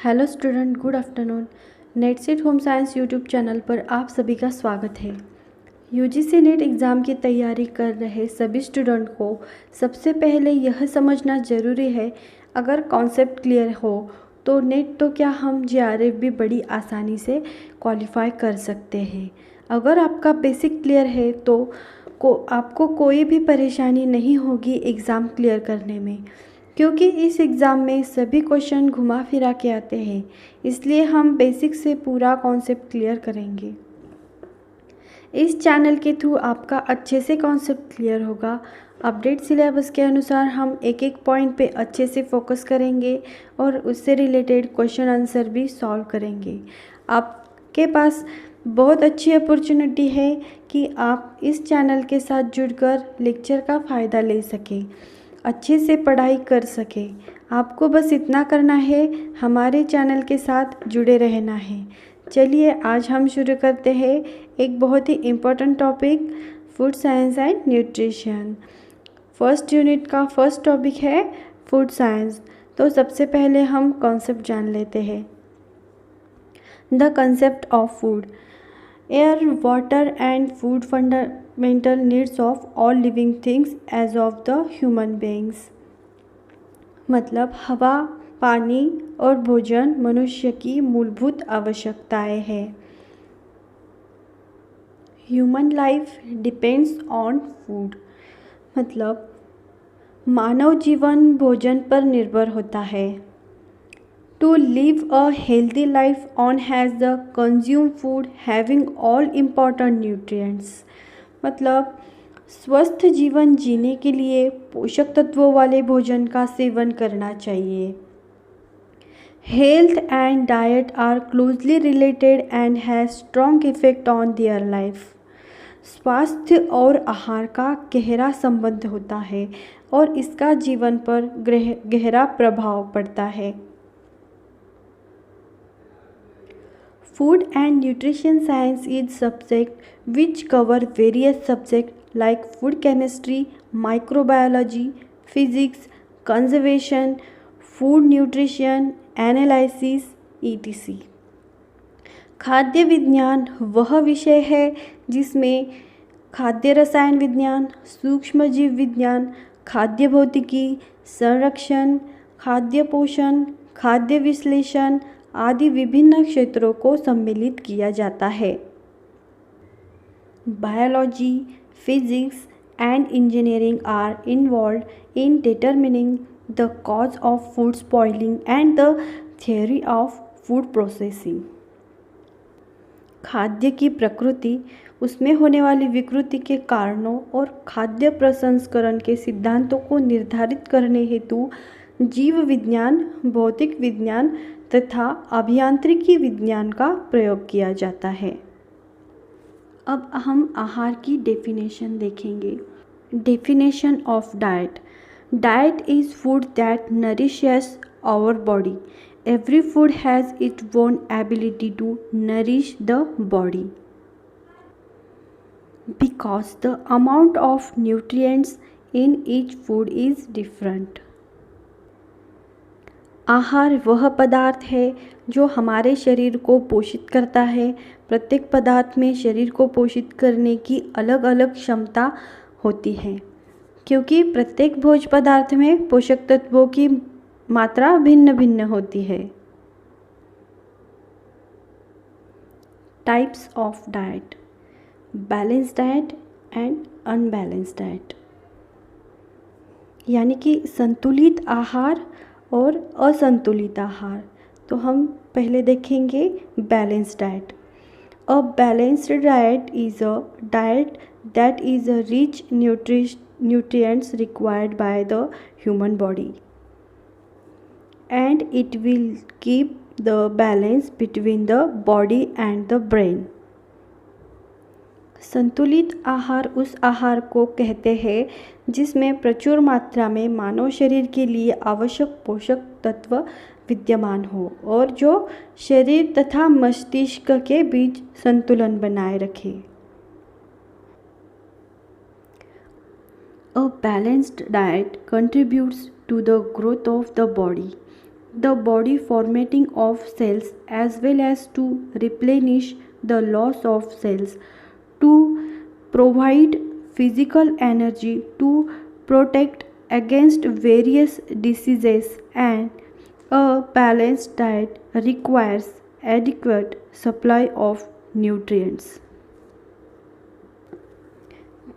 Hello student, good afternoon. NET SET home science YouTube channel पर आप सभी का स्वागत है। यूजीसी नेट एग्ज़ाम की तैयारी कर रहे सभी स्टूडेंट को सबसे पहले यह समझना ज़रूरी है, अगर कॉन्सेप्ट क्लियर हो तो नेट तो क्या हम जेआरएफ भी बड़ी आसानी से क्वालिफाई कर सकते हैं। अगर आपका बेसिक क्लियर है तो आपको कोई भी परेशानी नहीं होगी एग्ज़ाम क्लियर करने में, क्योंकि इस एग्ज़ाम में सभी क्वेश्चन घुमा फिरा के आते हैं। इसलिए हम बेसिक से पूरा कॉन्सेप्ट क्लियर करेंगे। इस चैनल के थ्रू आपका अच्छे से कॉन्सेप्ट क्लियर होगा। अपडेट सिलेबस के अनुसार हम एक एक पॉइंट पे अच्छे से फोकस करेंगे और उससे रिलेटेड क्वेश्चन आंसर भी सॉल्व करेंगे। आपके पास बहुत अच्छी अपॉर्चुनिटी है कि आप इस चैनल के साथ जुड़कर लेक्चर का फ़ायदा ले सकें, अच्छे से पढ़ाई कर सके। आपको बस इतना करना है, हमारे चैनल के साथ जुड़े रहना है। चलिए आज हम शुरू करते हैं एक बहुत ही important topic, food science and nutrition. First unit का फर्स्ट टॉपिक है फूड साइंस। तो सबसे पहले हम कॉन्सेप्ट जान लेते हैं। The concept of food. Air, water and food fundamental needs of all living things as of the human beings. मतलब हवा, पानी और भोजन मनुष्य की मूलभूत आवश्यकताएं हैं। Human life depends on food. मतलब मानव जीवन भोजन पर निर्भर होता है। To live a healthy life, one has to consume food having all important nutrients. मतलब स्वस्थ जीवन जीने के लिए पोषक तत्वों वाले भोजन का सेवन करना चाहिए। Health and diet are closely related and has strong effect on their life. स्वास्थ्य और आहार का गहरा संबंध होता है और इसका जीवन पर गहरा प्रभाव पड़ता है। Food and nutrition science is subject which cover various subjects like food chemistry, microbiology, physics, conservation, food nutrition, analysis, etc. खाद्य विज्ञान वह विषय है जिसमें खाद्य रसायन विज्ञान, सूक्ष्म जीव विज्ञान, खाद्य भौतिकी, संरक्षण, खाद्य पोषण, खाद्य विश्लेषण आदि विभिन्न क्षेत्रों को सम्मिलित किया जाता है। Biology, physics and engineering are involved in determining the cause of food spoiling and the theory of food processing. खाद्य की प्रकृति, उसमें होने वाली विकृति के कारणों और खाद्य प्रसंस्करण के सिद्धांतों को निर्धारित करने हेतु जीव विज्ञान, भौतिक विज्ञान तथा अभियांत्रिकी विज्ञान का प्रयोग किया जाता है। अब हम आहार की डेफिनेशन देखेंगे। Definition of diet. Diet is food that nourishes our body. Every food has its own ability to nourish the body because the amount of nutrients in each food is different. आहार वह पदार्थ है जो हमारे शरीर को पोषित करता है। प्रत्येक पदार्थ में शरीर को पोषित करने की अलग अलग क्षमता होती है, क्योंकि प्रत्येक भोज्य पदार्थ में पोषक तत्वों की मात्रा भिन्न भिन्न होती है। Types of diet. Balance diet and unbalance diet, यानी कि संतुलित आहार और असंतुलित आहार। तो हम पहले देखेंगे balance diet. A balanced diet is a diet that is a rich nutrients required by the human body and it will keep the balance between the body and the brain. संतुलित आहार उस आहार को कहते हैं जिसमें प्रचुर मात्रा में मानव शरीर के लिए आवश्यक पोषक तत्व विद्यमान हो और जो शरीर तथा मस्तिष्क के बीच संतुलन बनाए रखे। A balanced diet contributes to the growth of the body the body formatting of cells as well as to replenish the loss of cells, to provide physical energy, to protect against various diseases, and a balanced diet requires adequate supply of nutrients.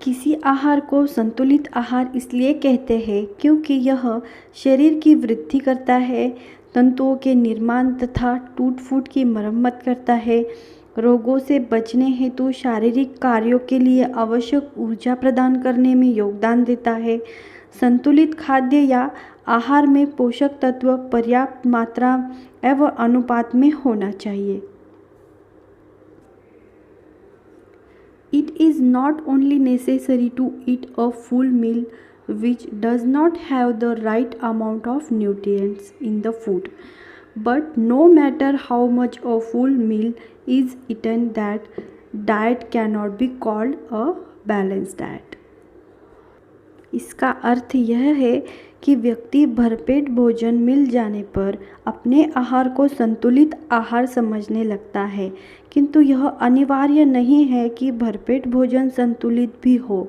किसी आहार को संतुलित आहार इसलिए कहते हैं क्योंकि यह शरीर की वृद्धि करता है, तंतुओं के निर्माण तथा टूट फूट की मरम्मत करता है, रोगों से बचने हेतु शारीरिक कार्यों के लिए आवश्यक ऊर्जा प्रदान करने में योगदान देता है। संतुलित खाद्य या आहार में पोषक तत्व पर्याप्त मात्रा एवं अनुपात में होना चाहिए। It is not only necessary to eat a full meal which does not have the right amount of nutrients in the food, but no matter how much a full meal is eaten, that diet cannot be called a balanced diet. इसका अर्थ यह है कि व्यक्ति भरपेट भोजन मिल जाने पर अपने आहार को संतुलित आहार समझने लगता है, किंतु यह अनिवार्य नहीं है कि भरपेट भोजन संतुलित भी हो।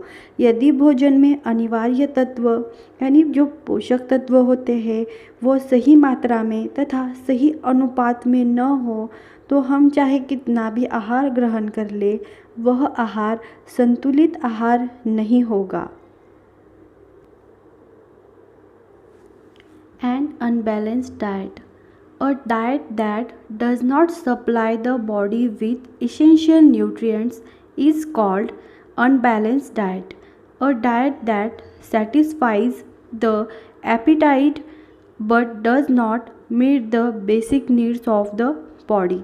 यदि भोजन में अनिवार्य तत्व यानी जो पोषक तत्व होते हैं वो सही मात्रा में तथा सही अनुपात में न हो तो हम चाहे कितना भी आहार ग्रहण कर ले, वह आहार संतुलित आहार नहीं होगा। An unbalanced diet, a diet that does not supply the body with essential nutrients, is called unbalanced diet. A diet that satisfies the appetite but does not meet the basic needs of the body,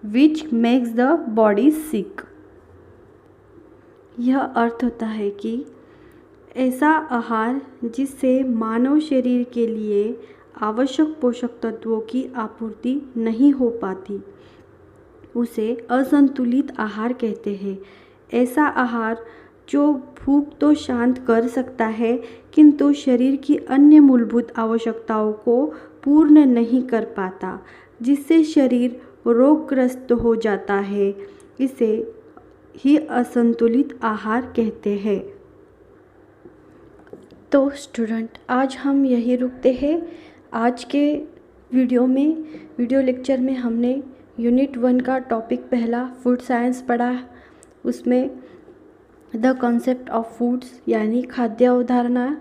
which makes the body sick. यह अर्थ होता है कि ऐसा आहार जिससे मानव शरीर के लिए आवश्यक पोषक तत्वों की आपूर्ति नहीं हो पाती, उसे असंतुलित आहार कहते हैं। ऐसा आहार जो भूख तो शांत कर सकता है किंतु शरीर की अन्य मूलभूत आवश्यकताओं को पूर्ण नहीं कर पाता, जिससे शरीर रोगग्रस्त हो जाता है, इसे ही असंतुलित आहार कहते हैं। तो स्टूडेंट, आज हम यही रुकते हैं। आज के वीडियो लेक्चर में हमने यूनिट 1 का टॉपिक पहला फूड साइंस पढ़ा। उसमें द कॉन्सेप्ट ऑफ फूड्स यानी खाद्य अवधारणा,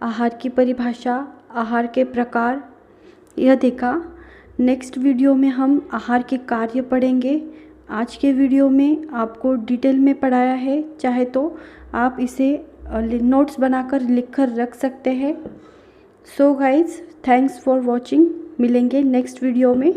आहार की परिभाषा, आहार के प्रकार यह देखा। नेक्स्ट वीडियो में हम आहार के कार्य पढ़ेंगे। आज के वीडियो में आपको डिटेल में पढ़ाया है, चाहे तो आप इसे नोट्स बनाकर लिख कर रख सकते हैं। So guys, thanks for watching. मिलेंगे नेक्स्ट वीडियो में।